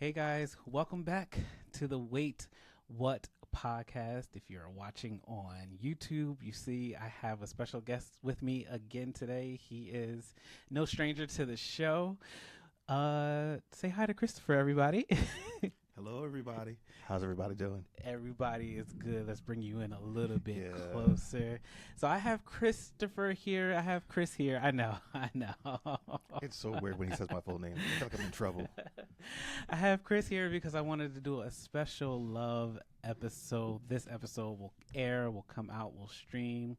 Hey guys, welcome back to the Wait What podcast. If you're watching on YouTube, you see I have a special guest with me again today. He is no stranger to the show. Say hi to Christopher, everybody. Hello, everybody. How's everybody doing? Everybody is good. Let's bring you in a little bit Yeah. closer. So I have Christopher here. I have Chris here. I know. It's so weird when he says my full name. I feel like I'm in trouble. I have Chris here because I wanted to do a special love episode. This episode will air, will come out, will stream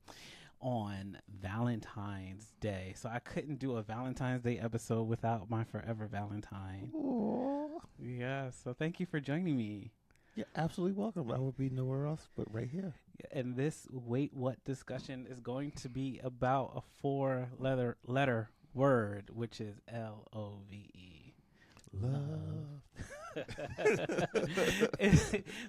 on Valentine's Day. So I couldn't do a Valentine's Day episode without my forever Valentine. Aww. Yeah, so thank you for joining me. You're absolutely welcome. I would be nowhere else but right here. And this Wait What discussion is going to be about a four-letter word, which is LOVE. Love.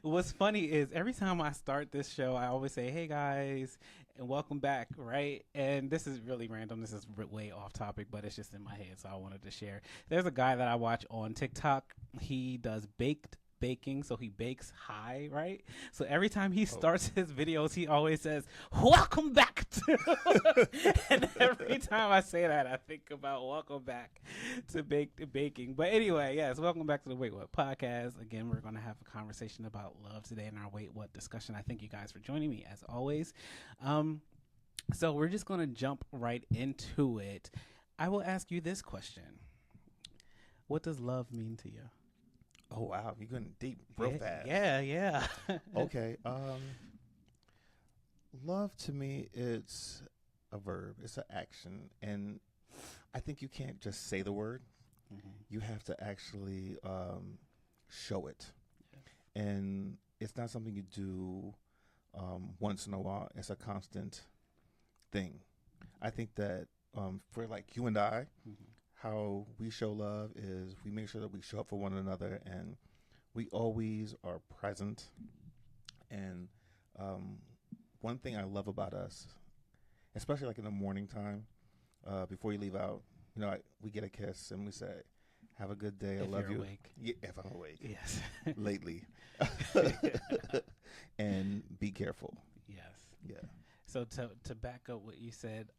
What's funny is every time I start this show, I always say, "Hey guys, and welcome back," right? And this is really random. This is way off topic, but it's just in my head, so I wanted to share. There's a guy that I watch on TikTok. He does baking, so he bakes high, right? So every time he starts his videos, he always says, "Welcome back to," and every time I say that, I think about welcome back to baking. But anyway, yes, welcome back to the Wait What podcast. Again, we're going to have a conversation about love today in our Wait What discussion. I thank you guys for joining me as always. So we're just going to jump right into it. I will ask you this question: what does love mean to you? Oh, wow. You're going deep real fast. Yeah. Okay. Love to me, it's a verb. It's an action. And I think you can't just say the word. Mm-hmm. You have to actually show it. Yeah. And it's not something you do once in a while. It's a constant thing. I think that for like you and I, Mm-hmm. how we show love is we make sure that we show up for one another and we always are present. And one thing I love about us, especially like in the morning time, before you leave out, we get a kiss and we say, "Have a good day. I love you." Awake. Yeah, if I'm awake. Yes. Lately. And be careful. Yes. Yeah. So to back up what you said,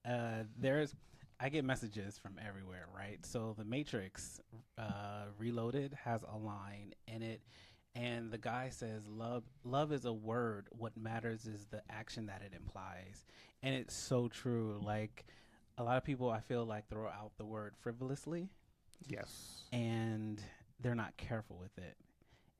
I get messages from everywhere, right? So the Matrix Reloaded has a line in it, and the guy says, love is a word. What matters is the action that it implies. And it's so true. Like, a lot of people, I feel like, throw out the word frivolously. Yes. And they're not careful with it.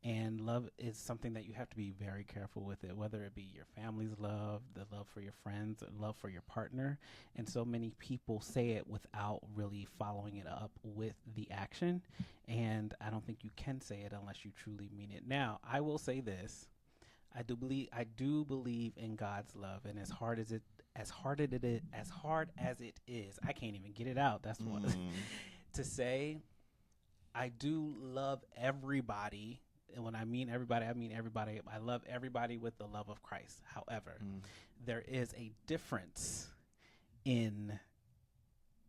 And love is something that you have to be very careful with it, whether it be your family's love, the love for your friends, love for your partner. And so many people say it without really following it up with the action. And I don't think you can say it unless you truly mean it. Now, I will say this. I do believe in God's love, and as hard as it is, I can't even get it out. That's what to say. I do love everybody. And when I mean everybody, I mean everybody. I love everybody with the love of Christ. However, there is a difference in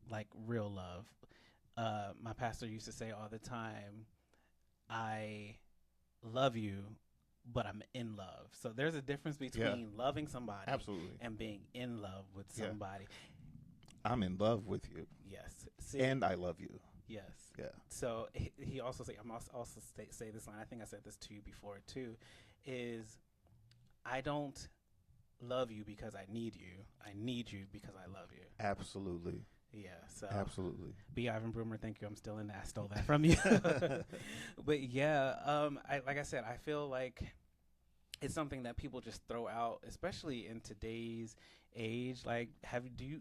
like real love. My pastor used to say all the time, "I love you, but I'm in love." So there's a difference between loving somebody Absolutely. and being in love with somebody. I'm in love with you. Yes. And I love you. Yes. Yeah. So he also say, say this line. I think I said this to you before too. Is I don't love you because I need you. I need you because I love you. Absolutely. Yeah. So absolutely. B. Ivan Broomer, thank you. I'm still in that. I stole that from you. But yeah, like I said, I feel like it's something that people just throw out, especially in today's age. Like, have you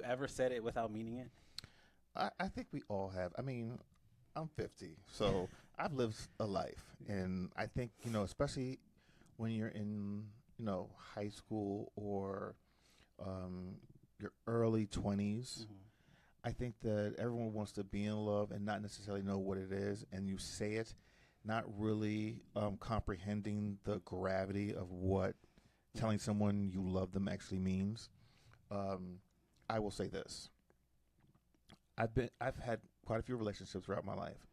ever said it without meaning it? I think we all have. I mean, I'm 50, so I've lived a life. And I think, especially when you're in, high school or your early 20s, I think that everyone wants to be in love and not necessarily know what it is. And you say it, not really comprehending the gravity of what telling someone you love them actually means. I will say this. I've had quite a few relationships throughout my life,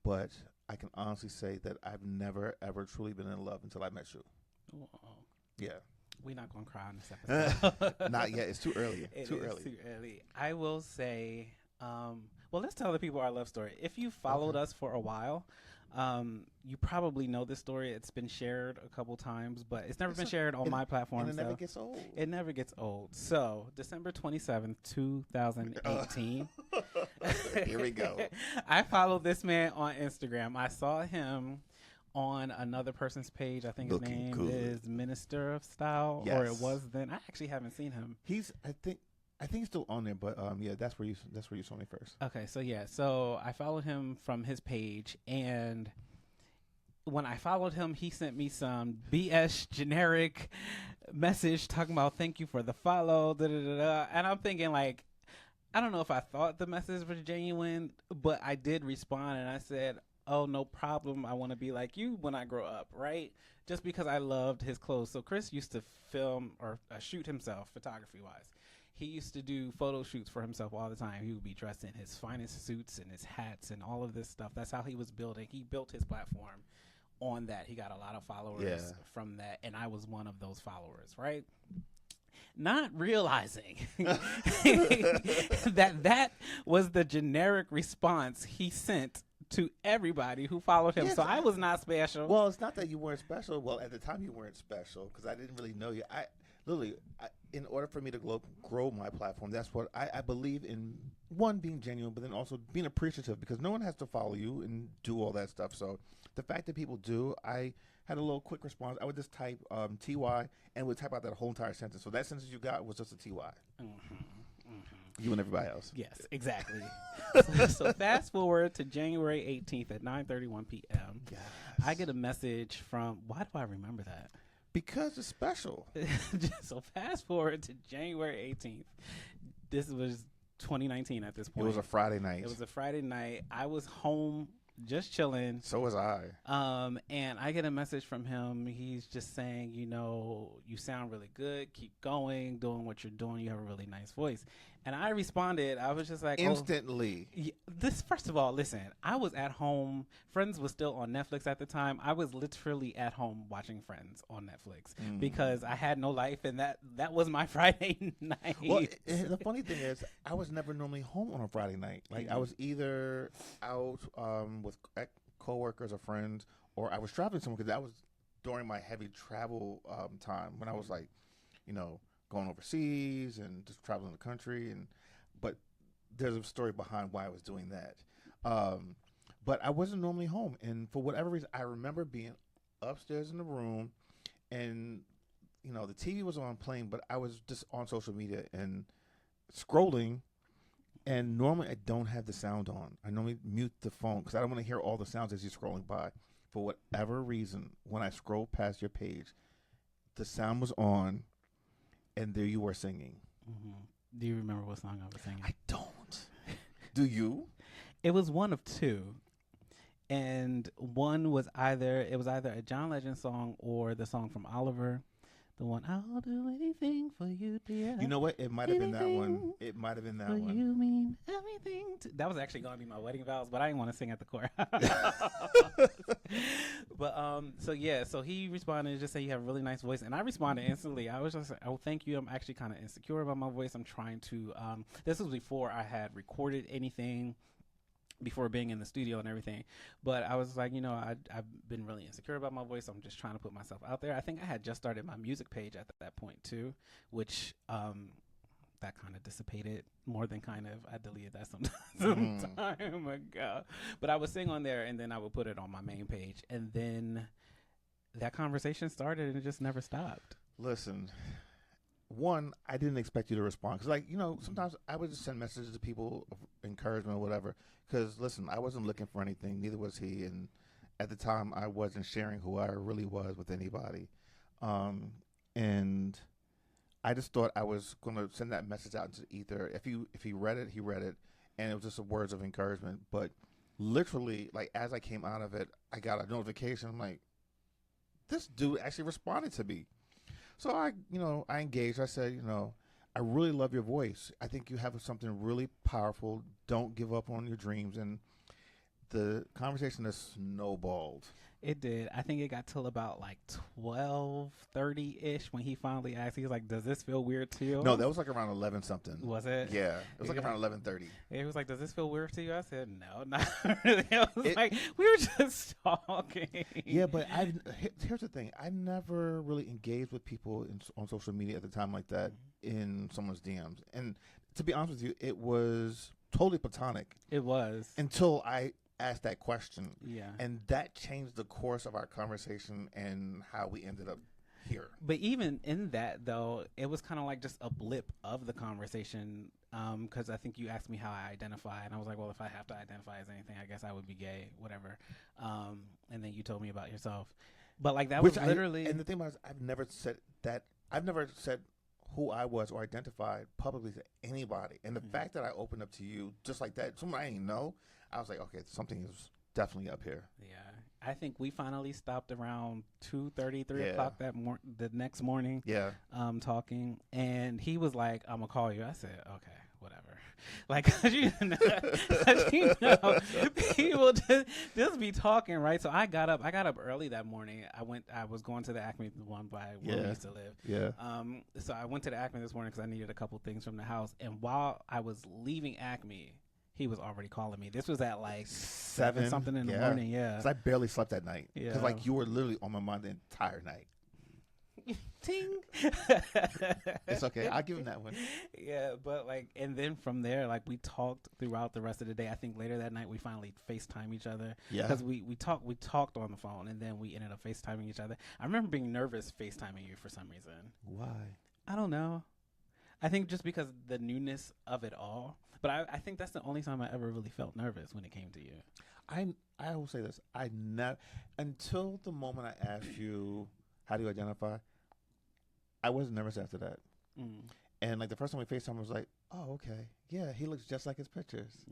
but I can honestly say that I've never ever truly been in love until I met you. Whoa. Yeah. We're not gonna cry on this episode. Not yet. It's too early. Too early. I will say, well, let's tell the people our love story. If you followed us for a while, you probably know this story. It's been shared a couple times, but it's never been shared on my platform. And it never gets old. It never gets old. So, December 27th, 2018. Here we go. I followed this man on Instagram. I saw him on another person's page. I think his name is Minister of Style, or it was then. I actually haven't seen him. I think he's still on there, but yeah, that's where you saw me first. Okay, so I followed him from his page, and when I followed him, he sent me some BS generic message talking about thank you for the follow, and I'm thinking like, I don't know if I thought the message was genuine, but I did respond and I said, oh, no problem. I want to be like you when I grow up, right? Just because I loved his clothes. So Chris used to film or shoot himself photography-wise. He used to do photo shoots for himself all the time. He would be dressed in his finest suits and his hats and all of this stuff. That's how he was building. He built his platform on that. He got a lot of followers from that, and I was one of those followers, right? Not realizing that was the generic response he sent to everybody who followed him. So I was not special. Well, it's not that you weren't special. Well, at the time you weren't special because I didn't really know you. In order for me to grow my platform, that's what I believe in. One, being genuine, but then also being appreciative because no one has to follow you and do all that stuff. So the fact that people do, I had a little quick response. I would just type TY and would type out that whole entire sentence. So that sentence you got was just a TY. You and everybody else. Yes, exactly. So fast forward to January 18th at 9:31 p.m. Yes. I get a message from, why do I remember that? Because it's special. So fast forward to January 18th. This was 2019 at this point. It was a Friday night. It was a Friday night. I was home just chilling. So was I. And I get a message from him. He's just saying, you sound really good. Keep going, doing what you're doing. You have a really nice voice. And I responded. I was just like, instantly. First of all, listen, I was at home. Friends was still on Netflix at the time. I was literally at home watching Friends on Netflix because I had no life, and that was my Friday night. Well, the funny thing is, I was never normally home on a Friday night. Like I was either out with coworkers or friends, or I was traveling somewhere because that was during my heavy travel time when I was like, going overseas and just traveling the country. But there's a story behind why I was doing that. But I wasn't normally home. And for whatever reason, I remember being upstairs in the room and, the TV was on playing, but I was just on social media and scrolling. And normally I don't have the sound on. I normally mute the phone because I don't want to hear all the sounds as you're scrolling by. For whatever reason, when I scroll past your page, the sound was on. And there you were singing. Mm-hmm. Do you remember what song I was singing? I don't. Do you? It was one of two. And one was either a John Legend song or the song from Oliver. The one, I'll do anything for you, dear. You know what? It might have been that one. It might have been that one. You mean everything to... That was actually going to be my wedding vows, but I didn't want to sing at the choir. But, so he responded just saying you have a really nice voice. And I responded instantly. I was just like, oh, thank you. I'm actually kind of insecure about my voice. I'm trying to, this was before I had recorded anything, before being in the studio and everything. But I was like, I've been really insecure about my voice. I'm just trying to put myself out there. I think I had just started my music page at that point too, which that kind of dissipated more than kind of. I deleted that some time ago. But I would sing on there and then I would put it on my main page. And then that conversation started and it just never stopped. Listen, one, I didn't expect you to respond. Because, sometimes I would just send messages to people of encouragement or whatever. Because, listen, I wasn't looking for anything. Neither was he. And at the time, I wasn't sharing who I really was with anybody. And I just thought I was going to send that message out into ether. If he read it, he read it. And it was just words of encouragement. But literally, as I came out of it, I got a notification. I'm like, this dude actually responded to me. So I engaged. I said, I really love your voice. I think you have something really powerful. Don't give up on your dreams. And the conversation has snowballed. It did. I think it got till about like 12:30 ish when he finally asked. He was like, "Does this feel weird to you?" No, that was like around 11 something. Was it? Yeah, it was like around 11:30. He was like, "Does this feel weird to you?" I said, "No, not really." I was like, "We were just talking." Yeah, but here's the thing: I never really engaged with people on social media at the time like that in someone's DMs, and to be honest with you, it was totally platonic. It was until I asked that question. Yeah. And that changed the course of our conversation and how we ended up here. But even in that, though, it was kind of like just a blip of the conversation. Because I think you asked me how I identify, and I was like, well, if I have to identify as anything, I guess I would be gay, whatever. And then you told me about yourself. But like that was literally. And the thing was, I've never said that. I've never said who I was or identified publicly to anybody. And the fact that I opened up to you just like that, someone I didn't know, I was like, okay, something is definitely up here. Yeah. I think we finally stopped around 2:30, 3 o'clock the next morning. Yeah. Talking. And he was like, I'm going to call you. I said, okay, whatever. Like, cause you know, people just be talking, right? So I got up early that morning. I was going to the Acme, the one by where we used to live. Yeah. So I went to the Acme this morning because I needed a couple things from the house. And while I was leaving Acme, he was already calling me. This was at like 7 something in the morning. Yeah. Cause I barely slept that night. Yeah. Cause like you were literally on my mind the entire night. Ting. It's okay. I'll give him that one. Yeah, but like, and then from there, like we talked throughout the rest of the day. I think later that night we finally FaceTime each other. Yeah. Because we talked on the phone, and then we ended up FaceTiming each other. I remember being nervous FaceTiming you for some reason. Why? I don't know. I think just because the newness of it all. But I think that's the only time I ever really felt nervous when it came to you. I will say this. I never, until the moment I asked you, how do you identify? I wasn't nervous after that. And like the first time we FaceTime, I was like, oh, okay. Yeah, he looks just like his pictures.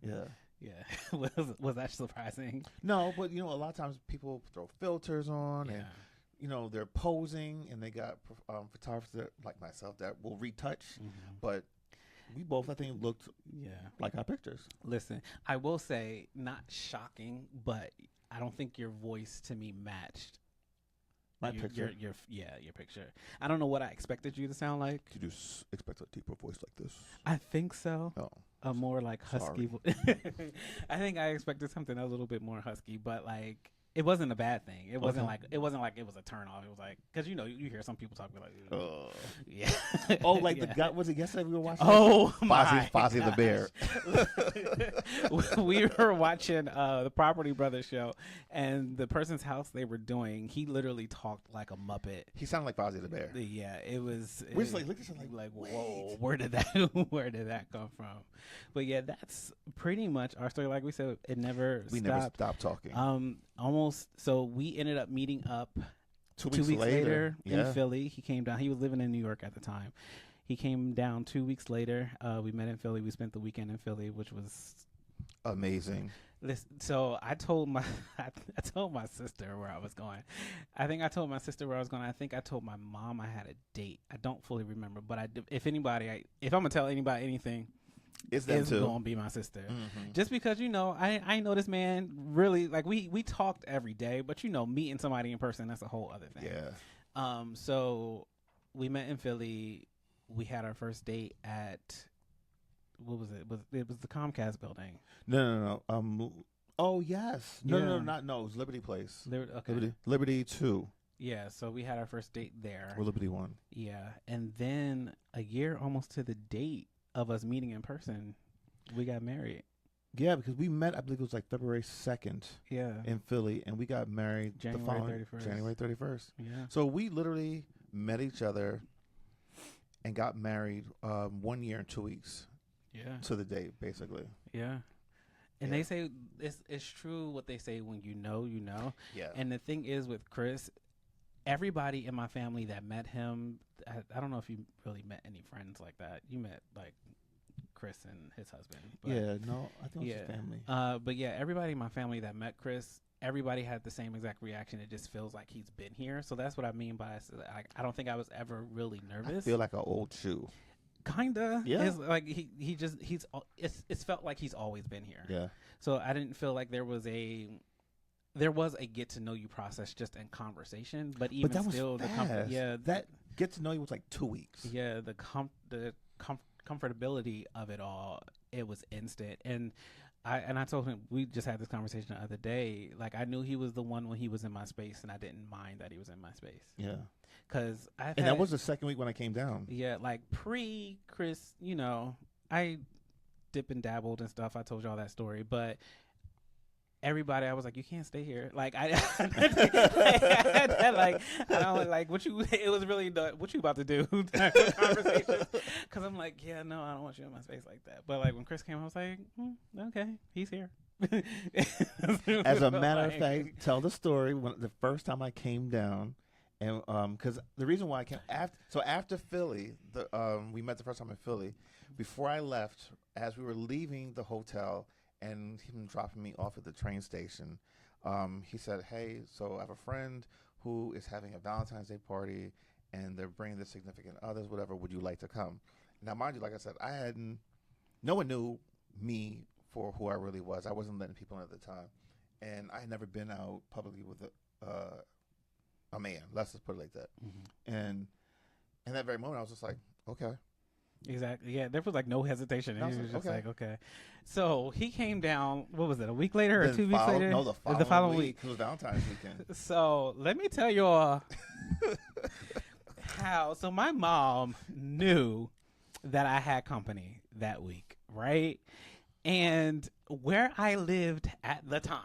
Yeah. Was that surprising? No, but you know, a lot of times people throw filters on and, you know, they're posing and they got photographers that, like myself, that will retouch. But we both, I think, looked like our pictures. Listen, I will say, not shocking, but I don't think your voice to me matched my picture. Your picture. I don't know what I expected you to sound like. Did you expect a deeper voice like this? I think so. Oh. A more like husky I think I expected something a little bit more husky, but like it wasn't a bad thing. It wasn't like it was a turn off. It was like, because you know you hear some people talking like, yeah. Oh, like the guy, was it yesterday we were watching? Oh my Fozzie the Bear. We were watching the Property Brothers show, and the person's house they were doing, he literally talked like a Muppet. He sounded like Fozzie the Bear. Yeah, it was. We're just like looking at something like whoa, where did that come from? But yeah, that's pretty much our story. Like we said, it never stopped talking. Almost. So we ended up meeting up 2 weeks later in Philly. He came down. He was living in New York at the time. He came down 2 weeks later. We met in Philly. We spent the weekend in Philly, which was amazing. So I told my sister where I was going. I think I told my sister where I was going. I think I told my mom I had a date. I don't fully remember, but if I'm gonna tell anybody anything, it's gonna be my sister. Just because, you know, I know this man really, like we talked every day, but you know, meeting somebody in person, that's a whole other thing. Yeah. So we met in Philly. We had our first date at, what was it? It was the Comcast building. No. Oh yes. No. It was Liberty Place. Liberty 2. Yeah. So we had our first date there. Or Liberty 1. Yeah, and then a year almost to the date of us meeting in person, we got married. Yeah, because we met, I believe it was like February 2nd. Yeah. In Philly, and we got married January 31st. January 31st. Yeah. So we literally met each other and got married 1 year and 2 weeks. Yeah. To the date, basically. Yeah. And they say it's true what they say, when you know, you know. Yeah. And the thing is with Chris, everybody in my family that met him, I don't know if you really met any friends like that. You met like Chris and his husband. But yeah, no, I think it was his family. But yeah, everybody in my family that met Chris, everybody had the same exact reaction. It just feels like he's been here. So that's what I mean by, I don't think I was ever really nervous. I feel like an old shoe. Kinda. Yeah. It's like it's felt like he's always been here. Yeah. So I didn't feel like there was a get to know you process just in conversation, but even that was still fast. That get to know you was like 2 weeks. Yeah, the comfortability of it all, it was instant. And I told him, we just had this conversation the other day, like I knew he was the one when he was in my space, and I didn't mind that he was in my space. Yeah. Because that was the second week when I came down. Yeah, like pre-Chris, I dip and dabbled and stuff. I told y'all that story, but everybody, I was like, you can't stay here. Like I don't like what you. It was really what you about to do type of conversation. Because I'm like, yeah, no, I don't want you in my space like that. But like when Chris came, I was like, okay, he's here. As a matter of fact, tell the story when the first time I came down. And because the reason why I came after Philly, we met the first time in Philly. Before I left, as we were leaving the hotel and him dropping me off at the train station, he said, "Hey, so I have a friend who is having a Valentine's Day party, and they're bringing their significant others. Whatever, would you like to come?" Now, mind you, like I said, no one knew me for who I really was. I wasn't letting people in at the time, and I had never been out publicly with a man, let's just put it like that. Mm-hmm. And in that very moment, I was just like, okay. Exactly. Yeah, there was like no hesitation. He was just like, okay. So he came down, what was it, a week later or 2 weeks later? No, the following week. It was Valentine's weekend. So let me tell you all how. So my mom knew that I had company that week, right? And where I lived at the time,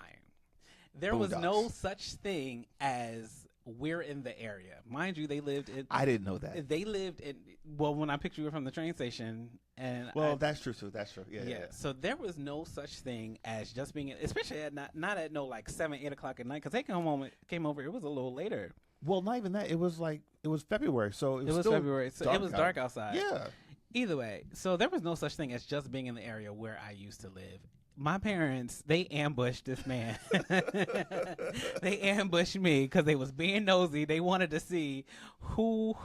there was no such thing as we're in the area. Mind you, they lived in... I didn't know that. They lived in... Well, when I picked you up from the train station... and that's true, too. That's true. Yeah. So there was no such thing as just being... Especially at not at no, like, 7, 8 o'clock at night. Because they came over, it was a little later. Well, not even that. It was February, so it was still February. So it was dark outside. Yeah. Either way, so there was no such thing as just being in the area where I used to live. My parents, they ambushed this man. They ambushed me because they was being nosy. They wanted to see who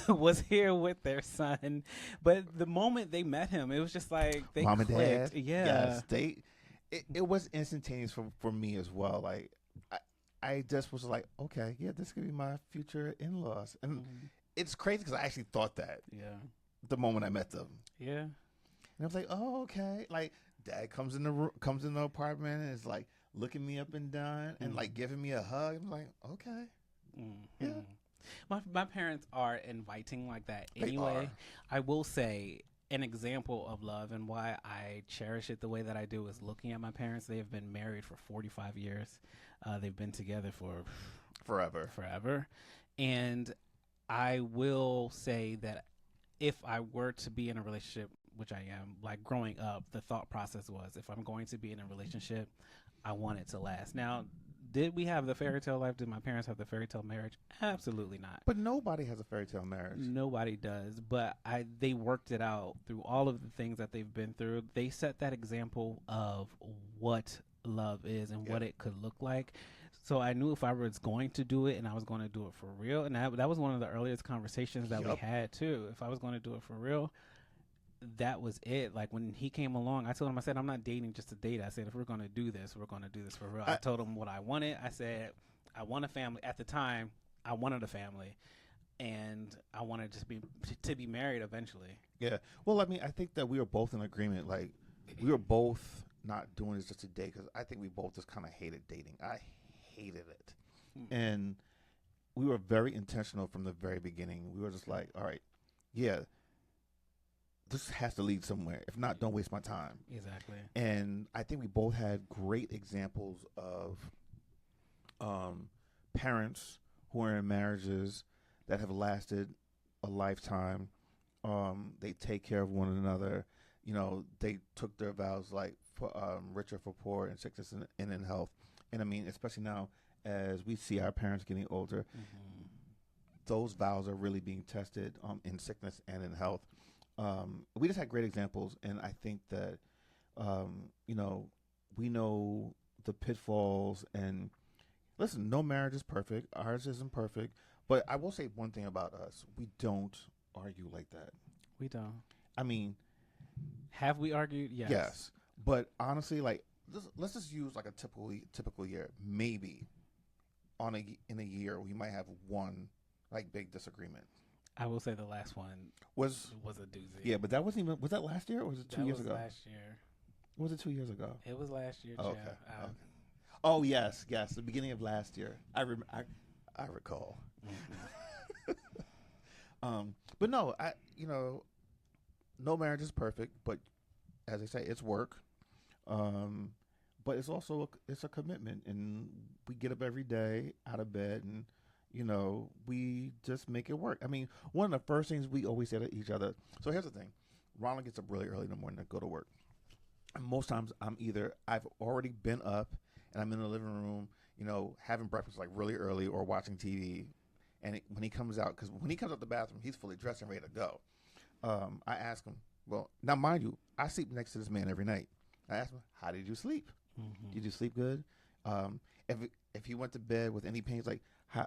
was here with their son. But the moment they met him, it was just like they Mom clicked. and Dad. Yeah. Yes, it was instantaneous for me as well. Like I just was like, okay, yeah, this could be my future in-laws. And it's crazy because I actually thought that. Yeah. The moment I met them. Yeah. And I was like, oh, okay. Like, Dad comes in the apartment and is like looking me up and down and like giving me a hug. I'm like, okay. Yeah. My parents are inviting like that anyway. I will say an example of love and why I cherish it the way that I do is looking at my parents. They have been married for 45 years. They've been together for forever. And I will say that if I were to be in a relationship, which I am, like growing up, the thought process was, if I'm going to be in a relationship, I want it to last. Now, did we have the fairy tale life? Did my parents have the fairy tale marriage? Absolutely not. But nobody has a fairy tale marriage. Nobody does. But they worked it out through all of the things that they've been through. They set that example of what love is and what it could look like. So I knew if I was going to do it and I was going to do it for real, and that was one of the earliest conversations that we had too. If I was going to do it for real, that was it. Like when he came along, I told him, I said, I'm not dating just to date. I said, if we're going to do this, we're going to do this for real. I told him what I wanted. I said, I want a family. At the time, I wanted a family, and I wanted to be married eventually. Yeah. Well, I mean, I think that we were both in agreement. Like, we were both not doing this just to date because I think we both just kind of hated dating. I hated it. And we were very intentional from the very beginning. We were just like, all right, yeah, this has to lead somewhere. If not, don't waste my time. Exactly. And I think we both had great examples of parents who are in marriages that have lasted a lifetime. They take care of one another. You know, they took their vows like for richer for poor in sickness and in health. And I mean, especially now as we see our parents getting older, those vows are really being tested in sickness and in health. We just had great examples, and I think that you know, we know the pitfalls. And listen, no marriage is perfect. Ours isn't perfect, but I will say one thing about us: we don't argue like that. We don't. I mean, Have we argued? Yes. yes, but honestly, like let's just use like a typical year. Maybe in a year we might have one like big disagreement. I will say the last one Was a doozy. Yeah, but that wasn't even. Was that last year or was it 2 years ago? Last year. Was it 2 years ago? It was last year. Oh, okay. okay. Oh yes, the beginning of last year. I recall. Mm-hmm. But no, no marriage is perfect, but as I say, it's work. But it's also it's a commitment, and we get up every day out of bed, and we just make it work. I mean, one of the first things we always say to each other. So here's the thing: Ronald gets up really early in the morning to go to work. And most times, I've already been up, and I'm in the living room, having breakfast like really early or watching TV. And when he comes out, because when he comes out the bathroom, he's fully dressed and ready to go. I ask him, well, now mind you, I sleep next to this man every night. I ask him, how did you sleep? Mm-hmm. Did you sleep good? If he went to bed with any pains, like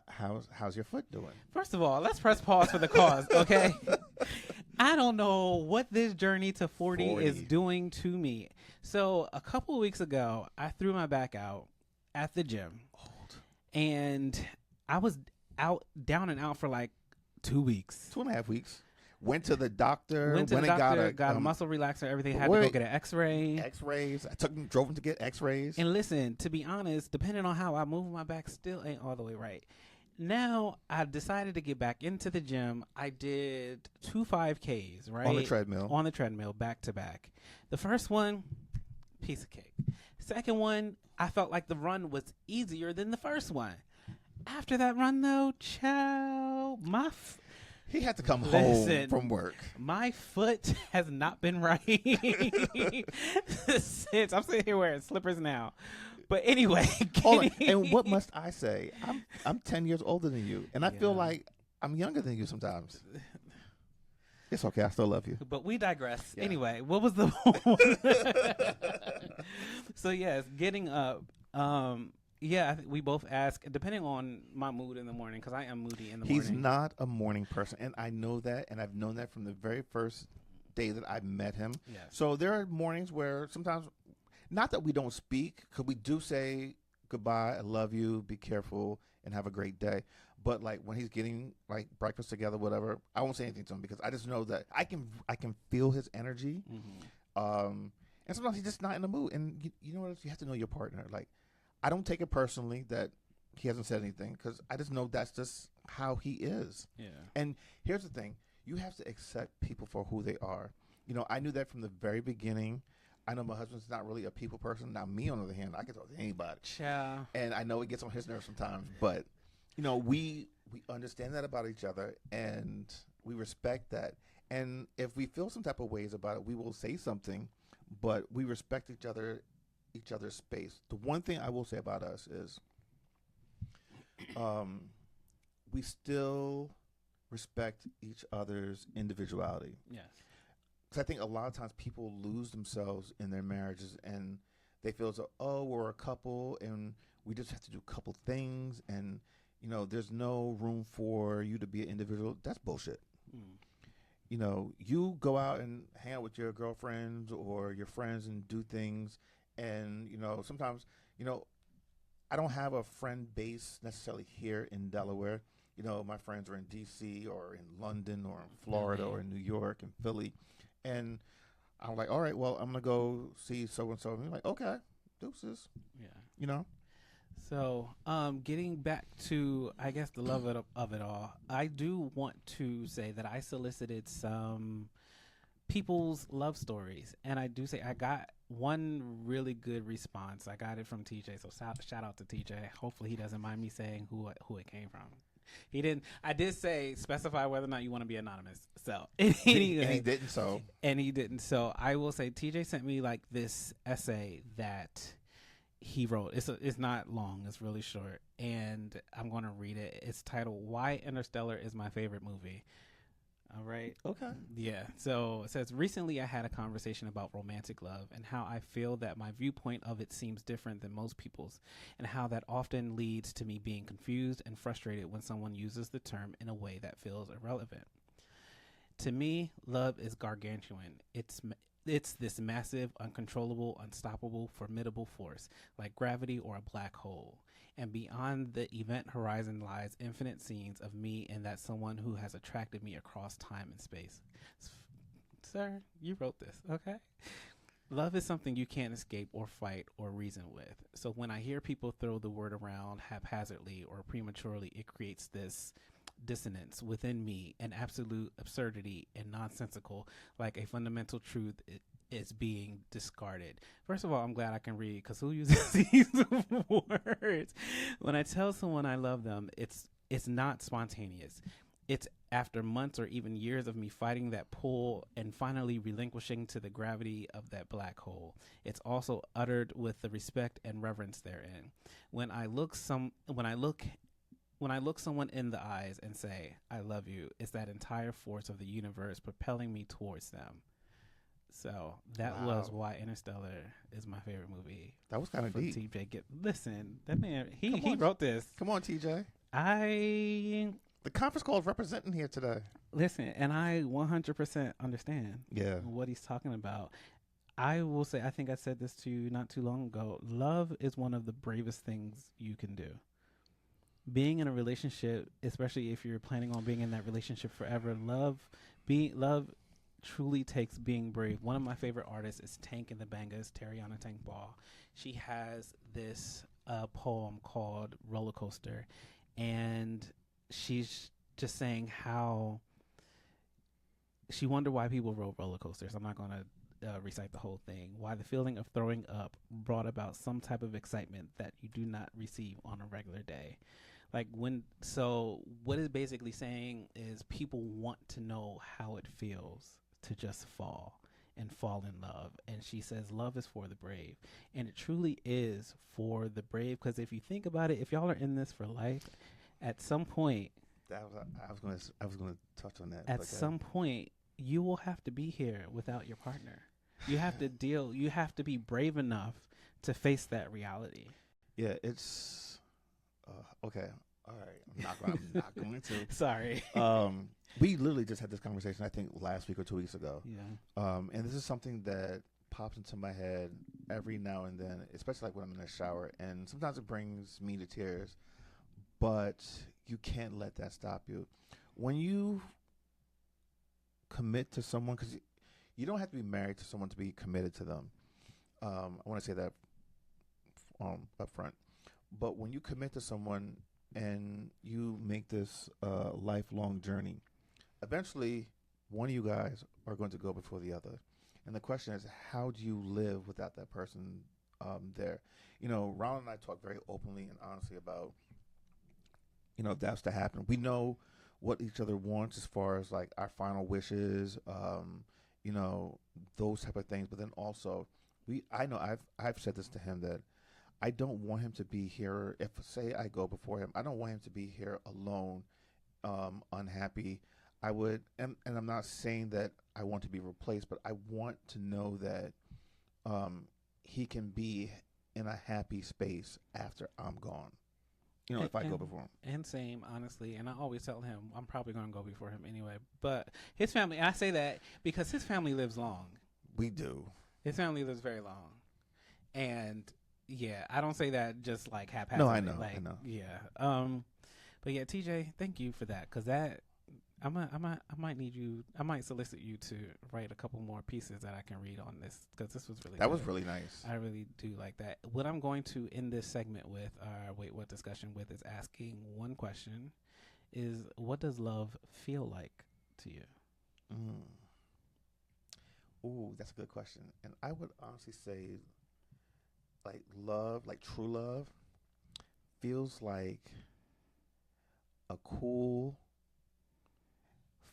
how's your foot doing? First of all, let's press pause for the cause, okay? I don't know what this journey to 40 is doing to me. So a couple of weeks ago, I threw my back out at the gym. And I was down and out for like 2 weeks. 2.5 weeks. Went to the doctor. Got a muscle relaxer. Everything. Had to go get an X-ray. X-rays. Drove him to get X-rays. And listen, to be honest, depending on how I move my back, still ain't all the way right. Now I decided to get back into the gym. I did 2 5Ks, right? On the treadmill, back to back. The first one, piece of cake. Second one, I felt like the run was easier than the first one. After that run, though, child, he had to come home from work. My foot has not been right since. I'm sitting here wearing slippers now. But anyway, hold on. And what must I say? I'm 10 years older than you, and I feel like I'm younger than you sometimes. It's okay. I still love you. But we digress. Yeah. Anyway, what was the So yes, getting up. I think we both ask, depending on my mood in the morning, because I am moody in the morning. He's not a morning person, and I know that, and I've known that from the very first day that I met him. Yes. So there are mornings where sometimes, not that we don't speak, because we do say goodbye, I love you, be careful, and have a great day. But like when he's getting like breakfast together, whatever, I won't say anything to him because I just know that I can feel his energy. Mm-hmm. And sometimes he's just not in the mood. And you know what? You have to know your partner. Like, I don't take it personally that he hasn't said anything because I just know that's just how he is. Yeah. And here's the thing. You have to accept people for who they are. I knew that from the very beginning. I know my husband's not really a people person. Now, me, on the other hand, I can talk to anybody. Yeah. And I know it gets on his nerves sometimes. But, we understand that about each other, and we respect that. And if we feel some type of ways about it, we will say something, but we respect each other's space. The one thing I will say about us is we still respect each other's individuality. Yes. Because I think a lot of times people lose themselves in their marriages and they feel as though, we're a couple and we just have to do a couple things and, there's no room for you to be an individual. That's bullshit. You go out and hang out with your girlfriends or your friends and do things. And, sometimes, I don't have a friend base necessarily here in Delaware. My friends are in D.C. or in London or in Florida or in New York and Philly. And I'm like, all right, well, I'm going to go see so-and-so. And you're like, okay, deuces. Yeah. So, getting back to, I guess, the love of it all, I do want to say that I solicited some people's love stories. And I do say I got one really good response. I got it from TJ. So shout out to TJ. Hopefully he doesn't mind me saying who it came from. He didn't. I did say specify whether or not you want to be anonymous. So anyway, and he didn't. So I will say TJ sent me like this essay that he wrote. It's not long. It's really short, and I'm going to read it. It's titled "Why Interstellar is My Favorite Movie." All right. Okay. Yeah. So it says, recently I had a conversation about romantic love and how I feel that my viewpoint of it seems different than most people's, and how that often leads to me being confused and frustrated when someone uses the term in a way that feels irrelevant. To me, love is gargantuan. It's this massive, uncontrollable, unstoppable, formidable force, like gravity or a black hole. And beyond the event horizon lies infinite scenes of me and that someone who has attracted me across time and space. Sir, you wrote this, okay? Love is something you can't escape or fight or reason with. So when I hear people throw the word around haphazardly or prematurely, it creates this dissonance within me, an absolute absurdity and nonsensical, like a fundamental truth is being discarded. First of all, I'm glad I can read, because who uses these words? When I tell someone I love them, it's not spontaneous. It's after months or even years of me fighting that pull and finally relinquishing to the gravity of that black hole. It's also uttered with the respect and reverence therein. When I look someone in the eyes and say, I love you, it's that entire force of the universe propelling me towards them. So that was why Interstellar is my favorite movie. That was kind of deep. TJ, listen, that man, he wrote this. Come on, TJ. The conference call is representing here today. Listen, and I 100% understand what he's talking about. I will say, I think I said this to you not too long ago. Love is one of the bravest things you can do. Being in a relationship, especially if you're planning on being in that relationship forever, love truly takes being brave. One of my favorite artists is Tank and the Bangas, Tariana Tank Ball. She has this poem called Roller Coaster, and she's just saying how she wondered why people rode roller coasters. I'm not going to recite the whole thing. Why the feeling of throwing up brought about some type of excitement that you do not receive on a regular day. So what it's basically saying is people want to know how it feels to just fall and fall in love. And she says love is for the brave. And it truly is for the brave, because if you think about it, if y'all are in this for life, at some point, I was going to touch on that. At some point, you will have to be here without your partner. You have to you have to be brave enough to face that reality. Yeah, it's okay. All right, I'm not going to. Sorry. We literally just had this conversation, I think, last week or 2 weeks ago. Yeah. And this is something that pops into my head every now and then, especially like when I'm in the shower, and sometimes it brings me to tears. But you can't let that stop you. When you commit to someone, because you don't have to be married to someone to be committed to them. I want to say that up front. But when you commit to someone and you make this lifelong journey, eventually one of you guys are going to go before the other. And the question is, how do you live without that person there? You know, Ron and I talk very openly and honestly about, you know, if that's to happen. We know what each other wants as far as like our final wishes, you know, those type of things. But then also, I know I've said this to him, that I don't want him to be here. If say I go before him, I don't want him to be here alone, unhappy. I would, and I'm not saying that I want to be replaced, but I want to know that he can be in a happy space after I'm gone. You know, if I go before him. And same, honestly. And I always tell him I'm probably going to go before him anyway. But his family, I say that because his family lives long. We do. His family lives very long. And, yeah, I don't say that just like haphazardly. No, I know. Like, I know. Yeah. But, yeah, TJ, thank you for that. Because that, I might need you, I might solicit you to write a couple more pieces that I can read on this, because this was really That good. was really nice. I really do like that. What I'm going to end this segment with, what discussion with, is asking one question: is what does love feel like to you? Ooh, that's a good question. And I would honestly say, like, love, like true love, feels like a cool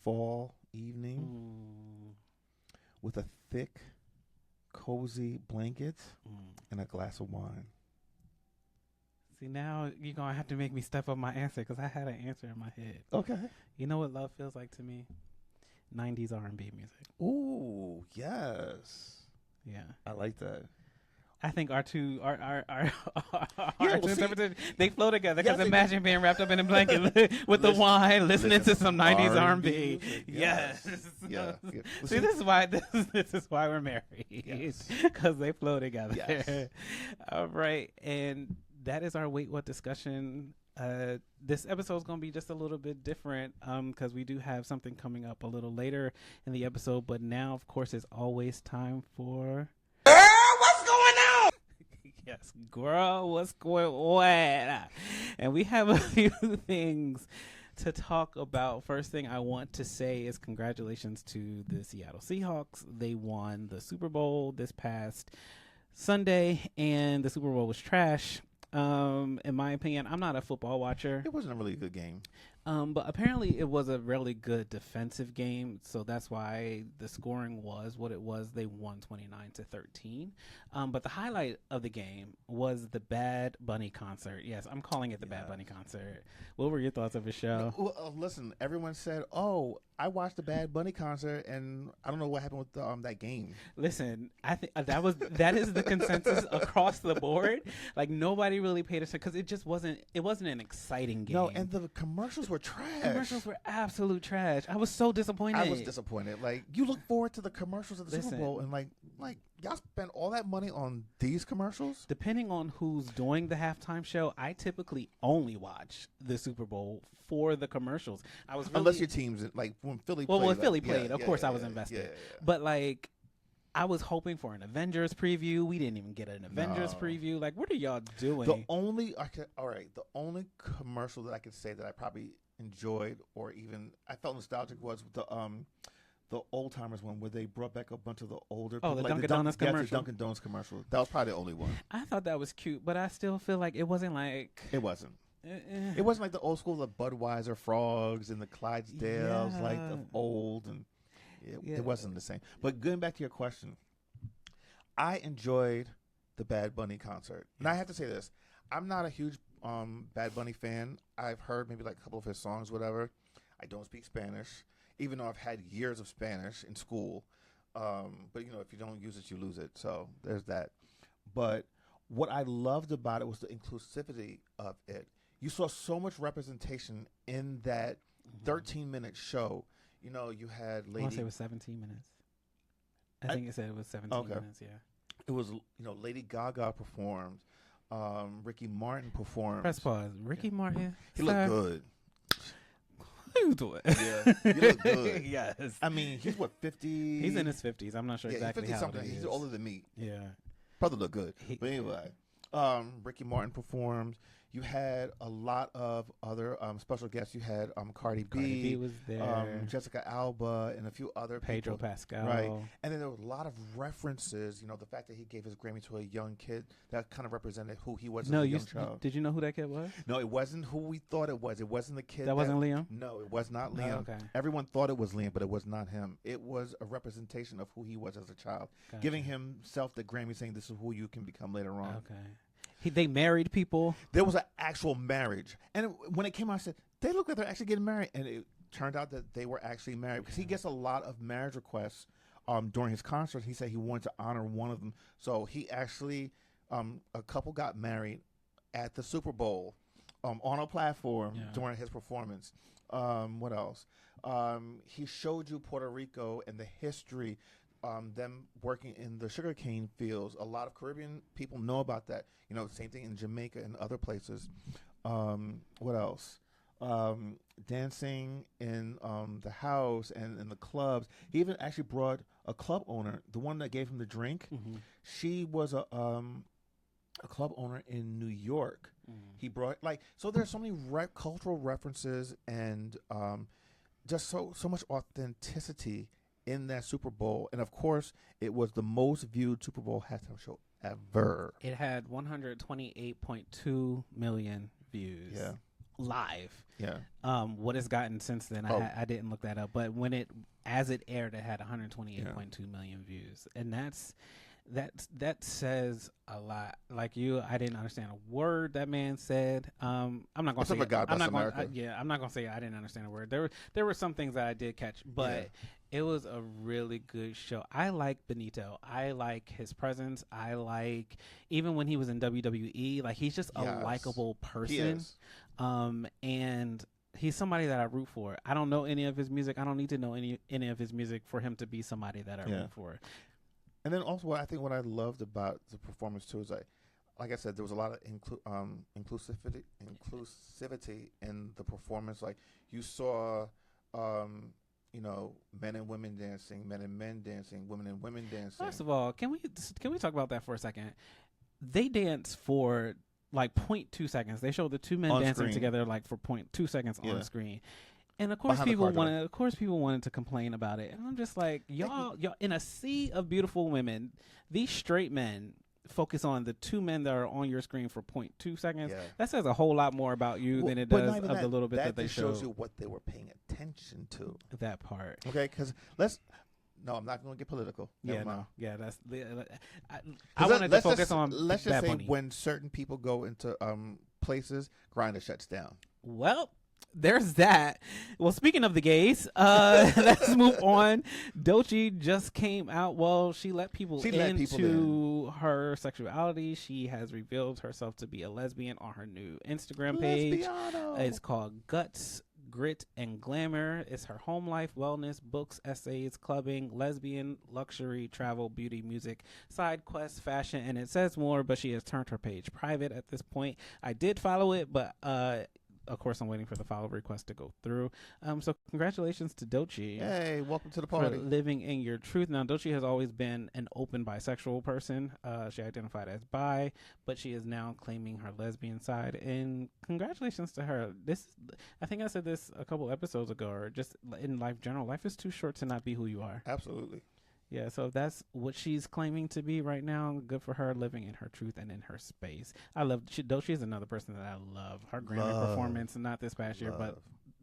fall evening with a thick, cozy blanket and a glass of wine. See, now you're going to have to make me step up my answer, because I had an answer in my head. Okay. You know what love feels like to me? 90s R&B music. Ooh, yes. Yeah. I like that. I think our two Yeah, interpretations, they flow together. Yes, Because imagine being wrapped up in a blanket with the wine, listening to some '90s R&B. Yes. Yeah. Well, See, this is why we're married. Because they flow together. Yes. All right, and that is our Wait What discussion. This episode is going to be just a little bit different because we do have something coming up a little later in the episode. But now, of course, it's always time for... What's going on? Yes, Gworl, what's going on? And we have a few things to talk about. First thing I want to say is congratulations to the Seattle Seahawks. They won the Super Bowl this past Sunday, and the Super Bowl was trash. In my opinion, I'm not a football watcher. It wasn't a really good game. But apparently it was a really good defensive game, so that's why the scoring was what it was. They won 29-13. But the highlight of the game was the Bad Bunny concert. Yes, I'm calling it the Bad Bunny concert. What were your thoughts of the show? Well, listen, everyone said, "Oh, I watched the Bad Bunny concert, and I don't know what happened with that game." Listen, I think that is the consensus across the board. Like nobody really paid attention because it just wasn't an exciting game. No, and the commercials were trash. Commercials were absolute trash. I was so disappointed. I was disappointed. Like you look forward to the commercials of the Super Bowl, and like y'all spent all that money on these commercials. Depending on who's doing the halftime show, I typically only watch the Super Bowl for the commercials. I was unless your team's like when Philly. Played, when Philly played, of course I was invested. Yeah. But like, I was hoping for an Avengers preview. We didn't even get an Avengers preview. Like, what are y'all doing? The only commercial that I could say that I probably enjoyed or even I felt nostalgic was the old timers one where they brought back a bunch of the older people. The like Dunkin' Donuts commercial. The Dunkin' Donuts commercial. That was probably the only one. I thought that was cute, but I still feel like it wasn't like... It wasn't. It wasn't like the old school, the Budweiser frogs and the Clydesdales, like of old, and it wasn't the same. But going back to your question, I enjoyed the Bad Bunny concert. And I have to say this, I'm not a huge Bad Bunny fan. I've heard maybe like a couple of his songs, whatever. I don't speak Spanish, even though I've had years of Spanish in school. But, if you don't use it, you lose it. So there's that. But what I loved about it was the inclusivity of it. You saw so much representation in that 13-minute show. You had Lady... I want to say it was 17 minutes. I think it said it was 17 minutes, yeah. It was, Lady Gaga performed. Ricky Martin performed. Press pause. Ricky Martin? He looked good. What are you doing? Yeah, he looked good. Yes. I mean, he's what, 50? He's in his 50s. I'm not sure exactly he's 50 how old something. he is. He's older than me. Yeah. Probably look good. But anyway, Ricky Martin performed. You had a lot of other special guests. You had Cardi B was there. Jessica Alba, and a few other Pedro people. Pascal. Right. And then there were a lot of references. The fact that he gave his Grammy to a young kid, that kind of represented who he was as a young child. Did you know who that kid was? No, it wasn't who we thought it was. It wasn't the kid. That wasn't Liam? No, it was not Liam. Oh, okay. Everyone thought it was Liam, but it was not him. It was a representation of who he was as a child, giving himself the Grammy, saying this is who you can become later on. Okay. They married people. There was an actual marriage. And when it came out, I said, they look like they're actually getting married. And it turned out that they were actually married because he gets a lot of marriage requests during his concert. He said he wanted to honor one of them. So he actually, a couple got married at the Super Bowl on a platform during his performance. What else? He showed you Puerto Rico and the history, them working in the sugarcane fields. A lot of Caribbean people know about that. Same thing in Jamaica and other places. What else? Dancing in the house and in the clubs. He even actually brought a club owner, the one that gave him the drink. Mm-hmm. She was a club owner in New York. Mm-hmm. He brought so there's so many cultural references and just so much authenticity in that Super Bowl. And of course, it was the most viewed Super Bowl halftime show ever. It had 128.2 million views. Yeah. Live. Yeah. What it's gotten since then, I didn't look that up, but as it aired, it had 128.2 million views, and that says a lot. Like you, I didn't understand a word that man said. I'm not gonna Except say for God I'm Bless not going. America. Yeah, I'm not gonna say I didn't understand a word. There were some things that I did catch, but it was a really good show. I like Benito. I like his presence. I like even when he was in WWE. Like he's just a Yes. likable He person. is. And he's somebody that I root for. I don't know any of his music. I don't need to know any of his music for him to be somebody that I root for. And then also, what I loved about the performance too is like I said, there was a lot of inclusivity in the performance. Like you saw, men and women dancing, men and men dancing, women and women dancing. First of all, can we talk about that for a second? They dance for like 0.2 seconds. They show the two men on dancing screen. together like for 0.2 seconds on screen. And of course, Behind the people wanted to complain about it. And I'm just like, y'all in a sea of beautiful women, these straight men focus on the two men that are on your screen for 0.2 seconds. Yeah. That says a whole lot more about you than it does of the little bit that they show. That shows you what they were paying attention to. That part. Okay, because no, I'm not going to get political. Never mind. That's. I wanted to focus on. Let's just Bad say Bunny. when certain people go into places, Grindr shuts down. Well, there's that. Well, speaking of the gays, let's move on. Doechii just came out. Well, she let people into her sexuality. She has revealed herself to be a lesbian on her new Instagram page. Lesbiano. It's called Guts, Grit, and Glamour. It's her home life, wellness, books, essays, clubbing, lesbian, luxury, travel, beauty, music, side quests, fashion, and it says more, but she has turned her page private at this point. I did follow it, but of course, I'm waiting for the follow request to go through. So congratulations to Doechii. Hey, welcome to the For party. living in your truth. Now, Doechii has always been an open bisexual person. She identified as bi, but she is now claiming her lesbian side. And congratulations to her. I think I said this a couple episodes ago, or just in life general. Life is too short to not be who you are. Absolutely. Yeah, so if that's what she's claiming to be right now, good for her, living in her truth and in her space. Doechii is another person that I love. Her Grammy performance, not this past year, but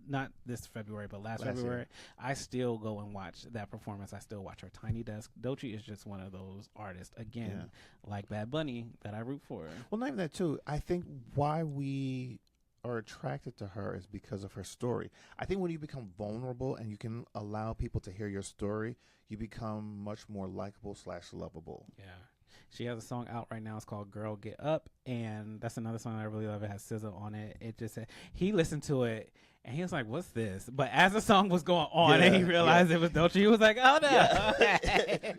not this February, but last February. Year. I still go and watch that performance. I still watch her Tiny Desk. Doechii is just one of those artists, again, like Bad Bunny, that I root for. Well, not even that, too. I think why we are attracted to her is because of her story. I think when you become vulnerable and you can allow people to hear your story, you become much more likable / lovable. Yeah. She has a song out right now. It's called Girl Get Up. And that's another song I really love. It has SZA on it. It just said, he listened to it and he was like, what's this? But as the song was going on and he realized it was Doechii, he was like, oh no.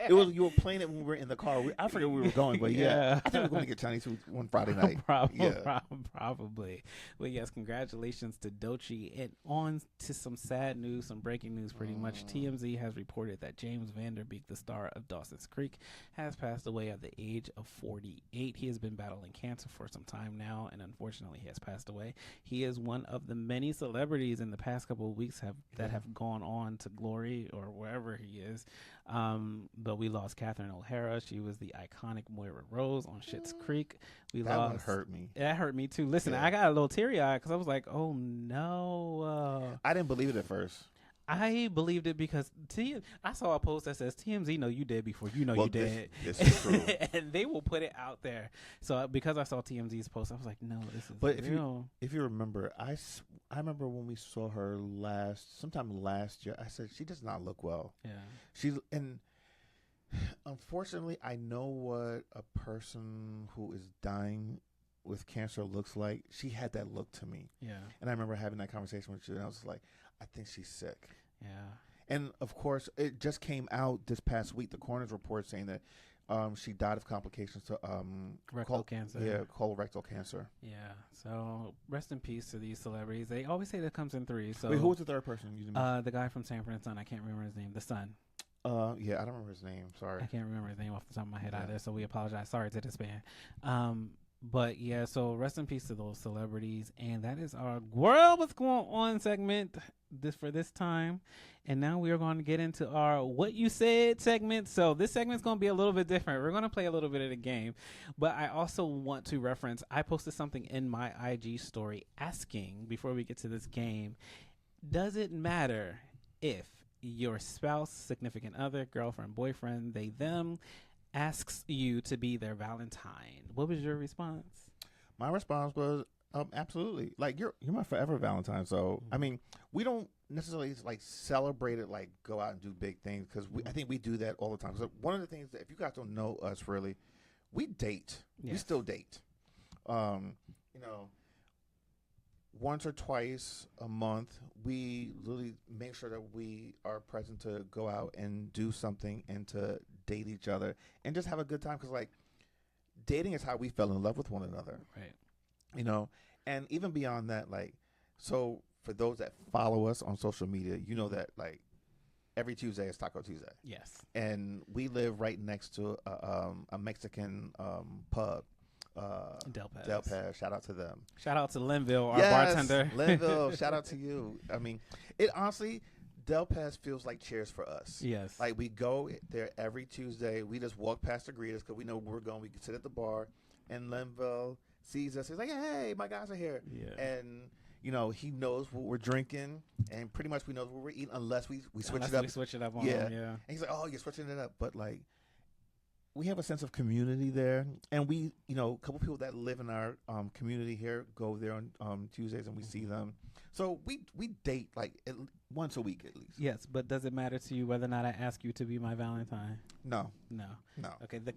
It was, you were playing it when we were in the car. I forget where we were going, but I think we were going to get Chinese food one Friday night. Probably. But yes, congratulations to Doechii. And on to some sad news, some breaking news pretty much. TMZ has reported that James Van Der Beek, the star of Dawson's Creek, has passed away at the age of 48. He has been battling cancer for some time now, and unfortunately he has passed away. He is one of the many celebrities in the past couple of weeks that have gone on to glory or wherever he is. But we lost Catherine O'Hara. She was the iconic Moira Rose on Schitt's Creek. That one hurt me. That hurt me too. Listen, I got a little teary-eyed because I was like, oh no. I didn't believe it at first. I believed it because I saw a post that says TMZ know you did before you know you did. This is true. And they will put it out there. So because I saw TMZ's post, I was like, no, this is real. If you remember, I remember when we saw her sometime last year, I said, she does not look well. Yeah. And unfortunately, I know what a person who is dying with cancer looks like. She had that look to me. Yeah. And I remember having that conversation with you, and I was like, I think she's sick. Yeah. And of course, it just came out this past week, the coroner's report saying that she died of complications to rectal cancer. Yeah, colorectal cancer. Yeah. So rest in peace to these celebrities. They always say that comes in threes. So wait, who was the third person? The guy from Sanford and Son. I can't remember his name. The son. Yeah, I don't remember his name. Sorry. I can't remember his name off the top of my head either. So we apologize. Sorry to this man. But yeah, so rest in peace to those celebrities. And that is our Gworl What's Going On segment for this time. And now we are going to get into our What You Said segment. So this segment's going to be a little bit different. We're going to play a little bit of the game. But I also want to reference, I posted something in my IG story asking, before we get to this game, does it matter if your spouse, significant other, girlfriend, boyfriend, they, them, asks you to be their Valentine, what was your response? My response was absolutely. Like you're my forever Valentine. So I mean, we don't necessarily like celebrate it, like go out and do big things because I think we do that all the time. So one of the things that if you guys don't know us really, we date. Yes. We still date. You know, once or twice a month, we really make sure that we are present to go out and do something and to date each other and just have a good time. Because like dating is how we fell in love with one another. Right. You know, and even beyond that, like, so for those that follow us on social media, you know that like every Tuesday is Taco Tuesday. Yes. And we live right next to a Mexican pub. Del Paz. Del Paz. Shout out to them. Shout out to Linville, our Yes, bartender. Linville. Shout out to you. I mean, it honestly, Del Paz feels like Cheers for us. Yes. Like we go there every Tuesday. We just walk past the greeters because we know where we're going. We can sit at the bar, and Linville sees us. He's like, "Hey, my guys are here." Yeah. And you know, he knows what we're drinking, and pretty much we know what we're eating, unless we switch it up. We switch it up on Yeah. him, yeah. And he's like, "Oh, you're switching it up," but like, we have a sense of community there, and we, you know, a couple people that live in our community here go there on Tuesdays, and we see them. So we date like once a week at least. Yes, but does it matter to you whether or not I ask you to be my Valentine? No. No. No. Okay, the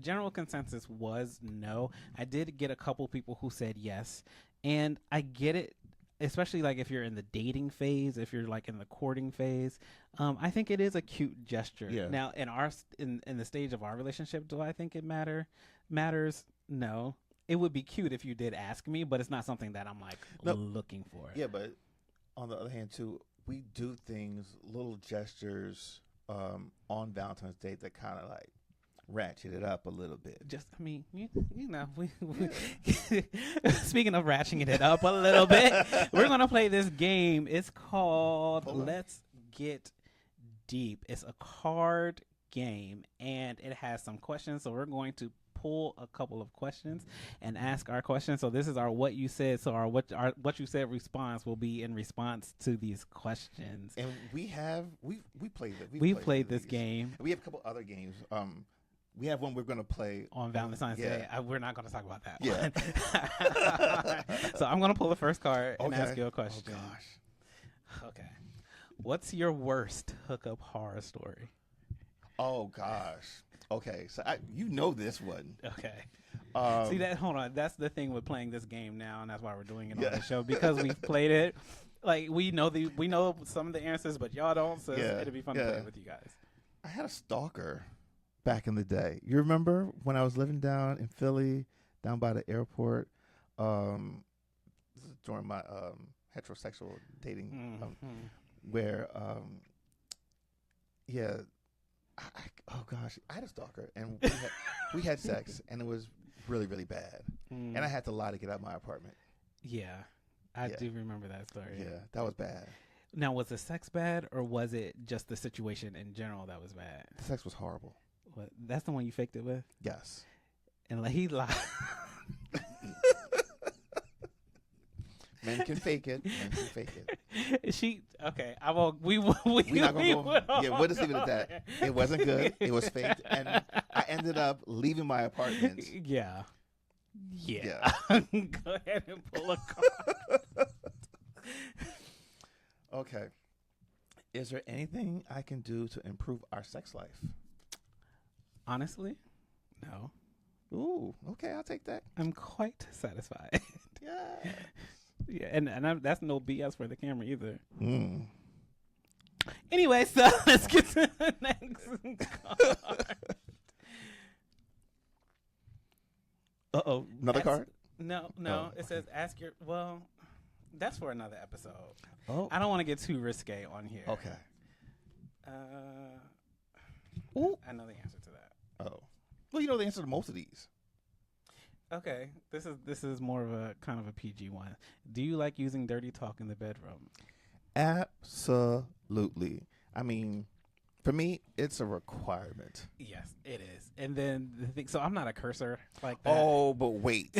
general consensus was no. I did get a couple people who said yes, and I get it, especially like if you're in the dating phase, if you're like in the courting phase. I think it is a cute gesture. Yeah. Now, in the stage of our relationship, do I think it matters? No. It would be cute if you did ask me, but it's not something that I'm like looking for. Yeah, but on the other hand too, we do things, little gestures on Valentine's Day that kind of like ratchet it up a little bit. Just, I mean, you know, we speaking of ratcheting it up a little bit, we're going to play this game. It's called Let's Get Deep. It's a card game, and it has some questions, so we're going to pull a couple of questions and ask our questions. So this is our what you said. So our what you said response will be in response to these questions. And we played it. We've played this game. We have a couple other games. We have one we're going to play on Valentine's Day. We're not going to talk about that. Yeah. So I'm going to pull the first card and ask you a Oh question. gosh. Okay. What's your worst hookup horror story? Oh gosh. Okay, so you know this one. Okay. See that? Hold on. That's the thing with playing this game now, and that's why we're doing it on the show, because we've played it. Like we know some of the answers, but y'all don't. So it'll be fun to play it with you guys. I had a stalker back in the day. You remember when I was living down in Philly, down by the airport? This is during my heterosexual dating, where oh gosh, I had a stalker, and we had sex, and it was really, really bad, and I had to lie to get out of my apartment. Yeah, I do remember that story. Yeah, that was bad. Now, was the sex bad, or was it just the situation in general that was bad? The sex was horrible. What? That's the one you faked it with? Yes. And like he lied. Men can fake it. Men can fake it. Okay. I will. We not gonna go. Yeah, we'll just leave it at that. It wasn't good. It was faked, and I ended up leaving my apartment. Yeah. Go ahead and pull a card. Okay. Is there anything I can do to improve our sex life? Honestly, no. Ooh. Okay, I'll take that. I'm quite satisfied. Yeah. Yeah, and that's no BS for the camera either. Mm. Anyway, so let's get to the next card. Uh-oh. Another card? No. Oh, it says ask your... Well, that's for another episode. Oh. I don't want to get too risque on here. Okay. Ooh. I know the answer to that. Oh. Well, you know the answer to most of these. Okay. This is more of a kind of a PG one. Do you like using dirty talk in the bedroom? Absolutely. I mean, for me, it's a requirement. Yes, it is. And then the thing, so I'm not a cursor like that. Oh, but wait.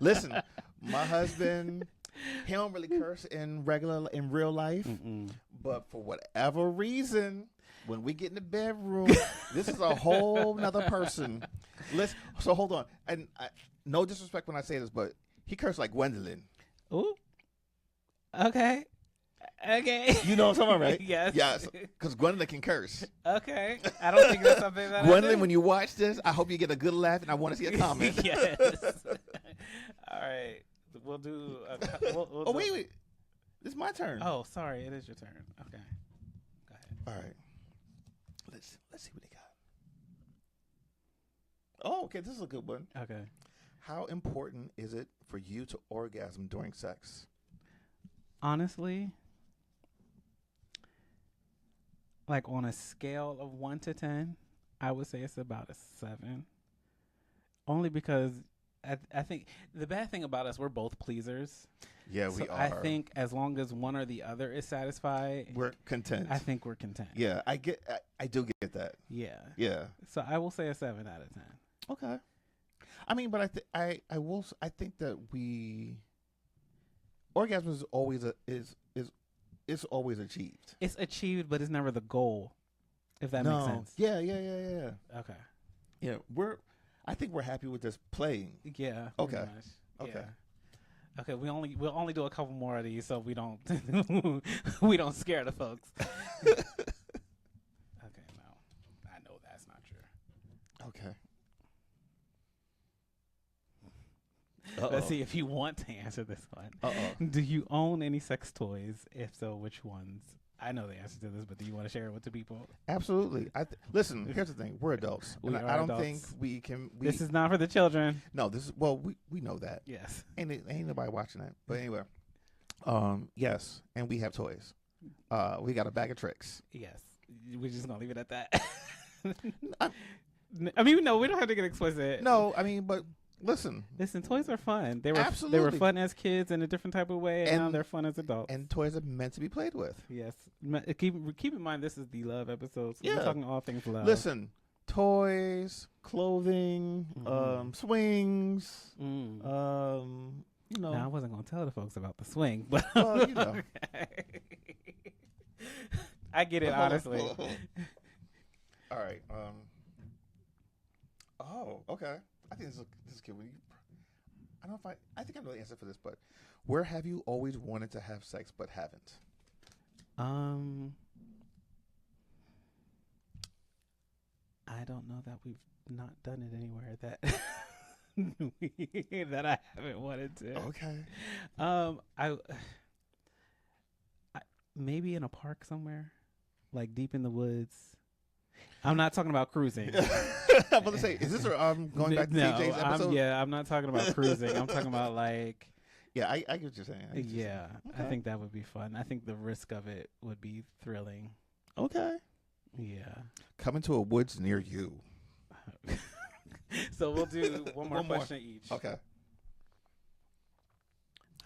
Listen, my husband, he don't really curse in real life. Mm-mm. But for whatever reason, When we get in the bedroom, this is a whole nother person. So hold on. And no disrespect when I say this, but he cursed like Gwendolyn. Ooh. Okay. You know what I'm talking about, right? Yes. Yes. Because Gwendolyn can curse. Okay. I don't think that's something that Gwendolyn, when you watch this, I hope you get a good laugh, and I want to see a comment. Yes. All right. We'll do. We'll wait. It's my turn. Oh, sorry. It is your turn. Okay. Go ahead. All right. Let's see what they got. Oh, okay. This is a good one. Okay. How important is it for you to orgasm during sex? Honestly, like on a scale of 1 to 10, I would say it's about a 7. Only because I think the bad thing about us, we're both pleasers. Yeah, we are. I think as long as one or the other is satisfied, we're content. I think we're content. Yeah, I do get that. Yeah. Yeah. So I will say a 7 out of 10. Okay. I mean, but I think that orgasm is always is always achieved. It's achieved, but it's never the goal. If that makes sense. Yeah. Okay. Yeah, I think we're happy with this playing. Yeah. Okay. Okay. Okay. Okay. We'll only do a couple more of these, so we don't we don't scare the folks. Okay. No, I know that's not true. Okay. Let's see if you want to answer this one. Uh-oh. Do you own any sex toys? If so, which ones? I know the answer to this, but do you want to share it with the people? Absolutely. Listen, here's the thing. We're adults. We are I don't adults. think we can. This is not for the children. No, this is, we know that. Yes. Ain't nobody watching that. But anyway, yes, and we have toys. We got a bag of tricks. Yes. We're just going to leave it at that. I mean, no, we don't have to get explicit. No, I mean, but listen, toys are fun. They were Absolutely. fun as kids in a different type of way, and now they're fun as adults. And toys are meant to be played with. Yes. Keep in mind, this is the love episode, so Yeah. we're talking all things love. Listen, toys, clothing, swings, you know. Now, I wasn't going to tell the folks about the swing, but Well, you know. Okay. I get it, honestly. All right. Oh, okay. I think this is good. I don't know if I think I know the answer for this, but where have you always wanted to have sex but haven't? I don't know that we've not done it anywhere that that I haven't wanted to. Okay. I maybe in a park somewhere, like deep in the woods. I'm not talking about cruising. I'm about to say, is this going back to TJ's episode? I'm not talking about cruising. I'm talking about like. Yeah, I get what you're saying. Yeah, Okay. I think that would be fun. I think the risk of it would be thrilling. Okay. Yeah. Coming to a woods near you. So we'll do one more question each. Okay.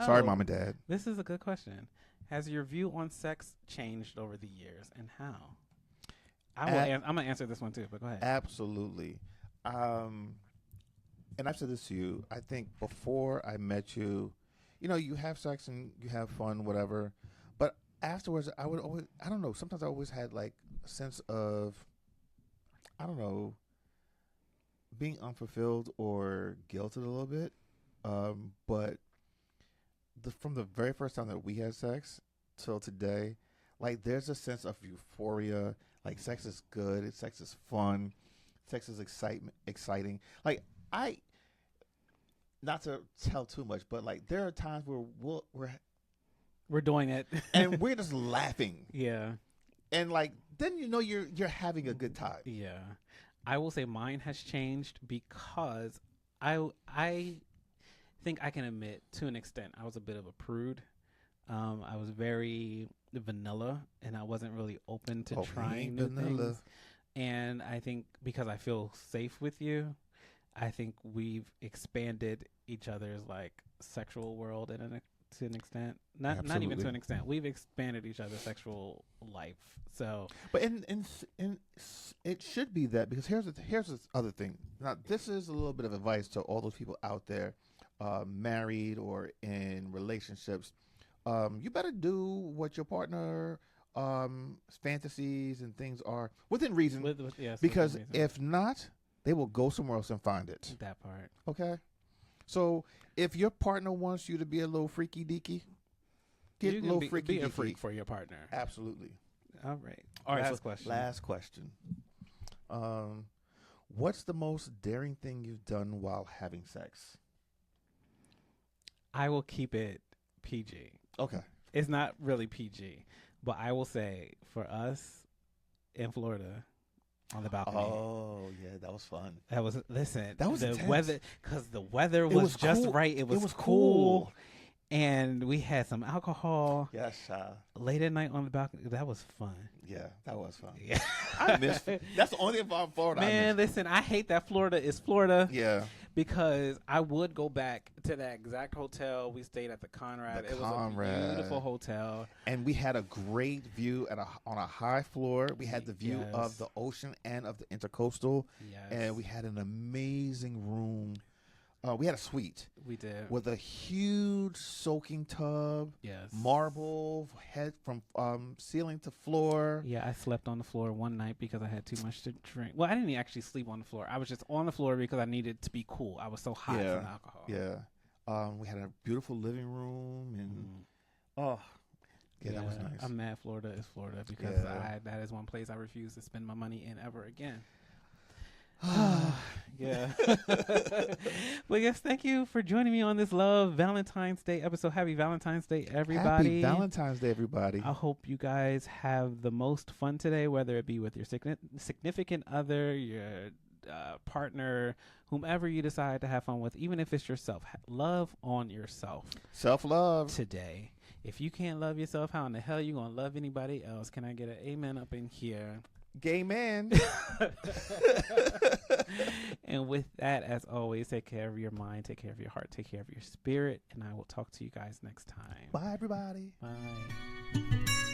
Sorry, Oh, Mom and Dad. This is a good question. Has your view on sex changed over the years, and how? I'm gonna answer this one too, but go ahead. Absolutely. And I've said this to you. I think before I met you, you have sex and you have fun, whatever. But afterwards, I would always, I don't know, sometimes I always had like a sense of, I don't know, being unfulfilled or guilted a little bit. But from the very first time that we had sex till today, like there's a sense of euphoria. Like sex is good. Sex is fun. Sex is exciting. Like not to tell too much, but like there are times where We're doing it, and we're just laughing, yeah, and like then you're having a good time. yeah. I will say mine has changed because I think I can admit to an extent I was a bit of a prude. I was very vanilla, and I wasn't really open to trying new things. And I think because I feel safe with you, I think we've expanded each other's like sexual world to an extent. Not even to an extent. We've expanded each other's sexual life. So, but and it should be that, because here's the other thing. Now, this is a little bit of advice to all those people out there, married or in relationships. You better do what your partner fantasies and things are within reason. Yes, Because within reason. if not, they will go somewhere else and find it. That part. Okay? So if your partner wants you to be a little freaky deaky, get You a can little be, freaky be a deaky. freak for your partner. Absolutely. All right. All right. Last question. Last question. What's the most daring thing you've done while having sex? I will keep it PG. Okay. It's not really PG, but I will say for us in Florida on the balcony. Oh, yeah, that was fun. That was listen. That was the intense. weather because the weather was just cool. right. It was was cool, and we had some alcohol Yes, child. late at night on the balcony. That was fun. Yeah, that was fun. Yeah, I miss. That's the only thing about Florida. man. Listen, I hate that Florida is Florida. Yeah. Because I would go back to that exact hotel we stayed at, the Conrad. The It was Conrad. a beautiful hotel. And we had a great view on a high floor. We had the view Yes. of the ocean and of the intercoastal. Yes, And we had an amazing room. We had a suite we did. with a huge soaking tub, Yes, marble head from ceiling to floor. Yeah, I slept on the floor one night because I had too much to drink. Well, I didn't actually sleep on the floor. I was just on the floor because I needed to be cool. I was so hot Yeah. from alcohol. Yeah. We had a beautiful living room and yeah, that was nice. I'm mad Florida is Florida because Yeah. that is one place I refuse to spend my money in ever again. Yeah. Well, yes, thank you for joining me on this Love Valentine's Day episode. Happy Valentine's Day, everybody. Happy Valentine's Day, everybody. I hope you guys have the most fun today, whether it be with your significant other, your partner, whomever you decide to have fun with, even if it's yourself. Love on yourself Self-love. today. If you can't love yourself, how in the hell you going to love anybody else? Can I get an amen up in here? Gay man. And with that, as always, take care of your mind, take care of your heart, take care of your spirit, and I will talk to you guys next time. Bye, everybody. Bye.